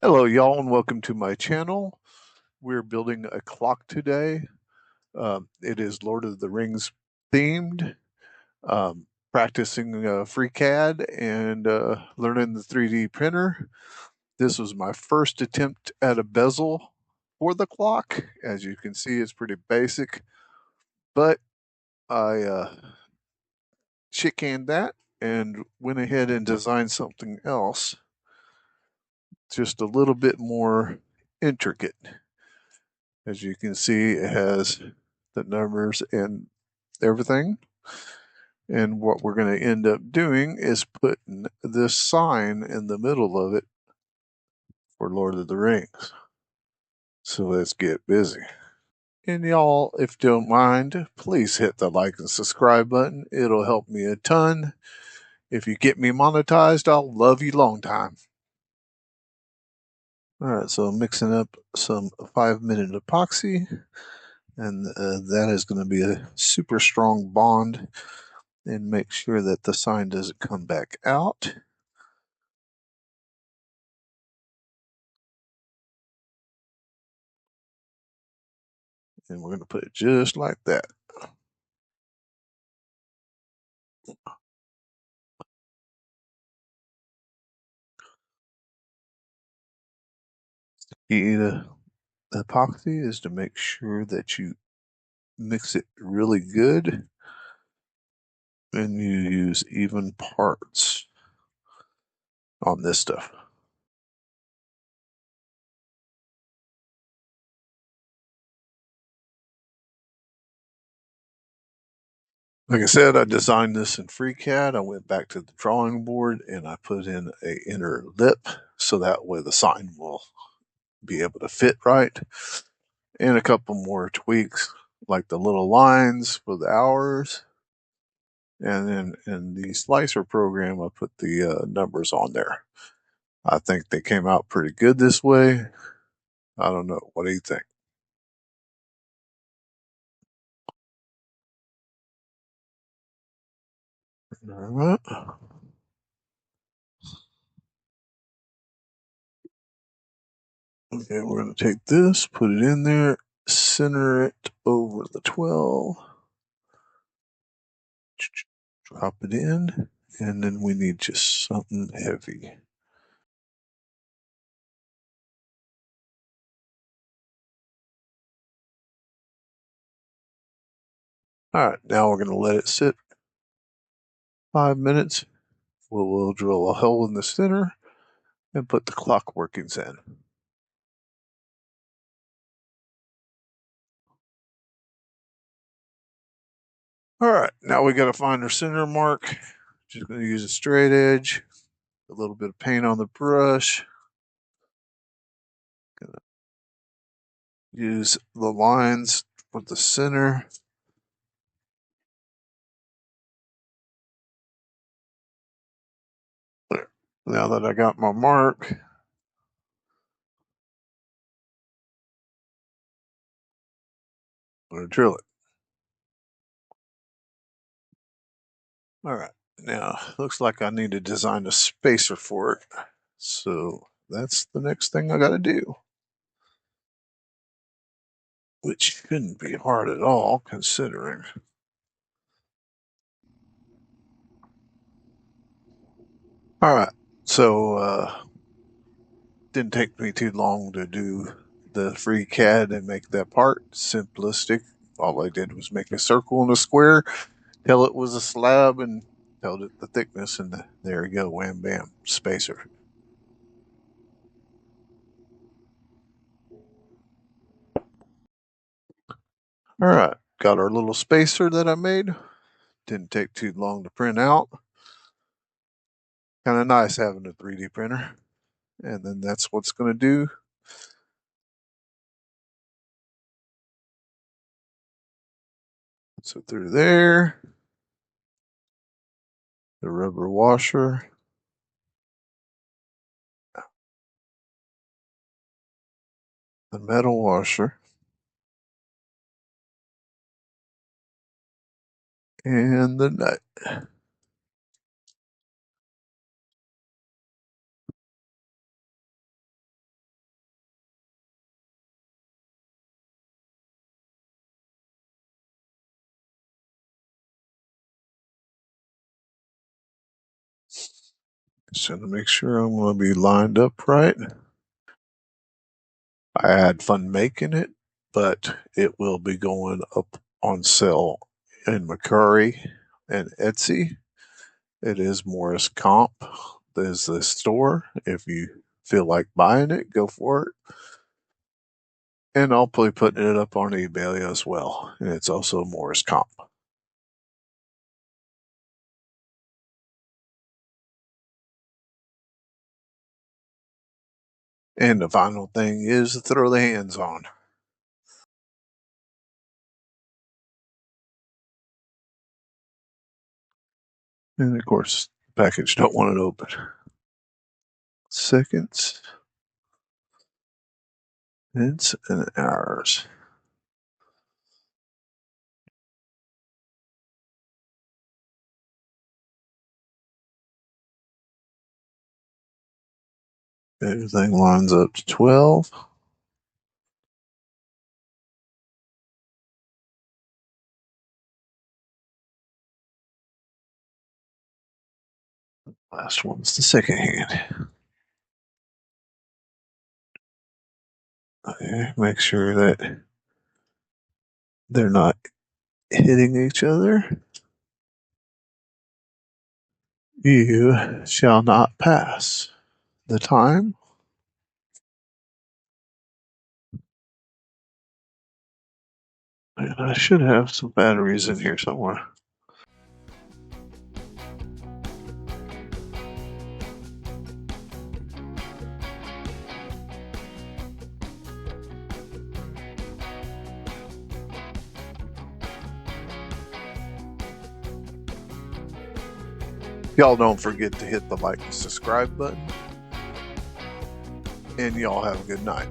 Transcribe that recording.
Hello, y'all, and welcome to my channel. We're building a clock today. It is Lord of the Rings themed, practicing FreeCAD and learning the 3D printer. This was my first attempt at a bezel for the clock. As you can see, it's pretty basic, but I shit-canned that and went ahead and designed something else, just a little bit more intricate. As you can see, it has the numbers and everything. And what we're going to end up doing is putting this sign in the middle of it for Lord of the Rings. So let's get busy. And y'all, if you don't mind, please hit the like and subscribe button. It'll help me a ton. If you get me monetized, I'll love you long time. All right, so I'm mixing up some 5-minute epoxy, and that is going to be a super strong bond and make sure that the sign doesn't come back out. And we're going to put it just like that. Key to epoxy is to make sure that you mix it really good and you use even parts on this stuff. Like I said, I designed this in FreeCAD. I went back to the drawing board and I put in a inner lip so that way the sign will be able to fit right. And a couple more tweaks like the little lines for the hours. And then in the slicer program, I put the numbers on there. I think they came out pretty good this way. I don't know. What do you think? All right. Okay, we're going to take this, put it in there, center it over the 12, drop it in, and then we need just something heavy. All right, now we're going to let it sit 5 minutes. We'll drill a hole in the center and put the clock workings in. All right, now we got to find our center mark. Just going to use a straight edge, a little bit of paint on the brush. Gonna use the lines for the center. There. Now that I got my mark, I'm going to drill it. All right, now looks like I need to design a spacer for it. So that's the next thing I got to do, which shouldn't be hard at all considering. All right, so didn't take me too long to do the FreeCAD and make that part simplistic. All I did was make a circle and a square, tell it was a slab, and tell it the thickness, and there you go, wham bam, spacer. All right, got our little spacer that I made. Didn't take too long to print out. Kind of nice having a 3D printer. And then that's what's going to do. So through there, the rubber washer, the metal washer, and the nut. Just gonna make sure I'm gonna be lined up right. I had fun making it, but it will be going up on sale in Mercari and Etsy. It is Morris Comp. There's the store. If you feel like buying it, go for it. And I'll be putting it up on eBay as well. And it's also Morris Comp. And the final thing is to throw the hands on. And of course, the package don't want it open. Seconds, minutes, and hours. Everything lines up to 12. Last one's the second hand. Okay, make sure that they're not hitting each other. You shall not pass the time. And I should have some batteries in here somewhere. Y'all don't forget to hit the like and subscribe button. And y'all have a good night.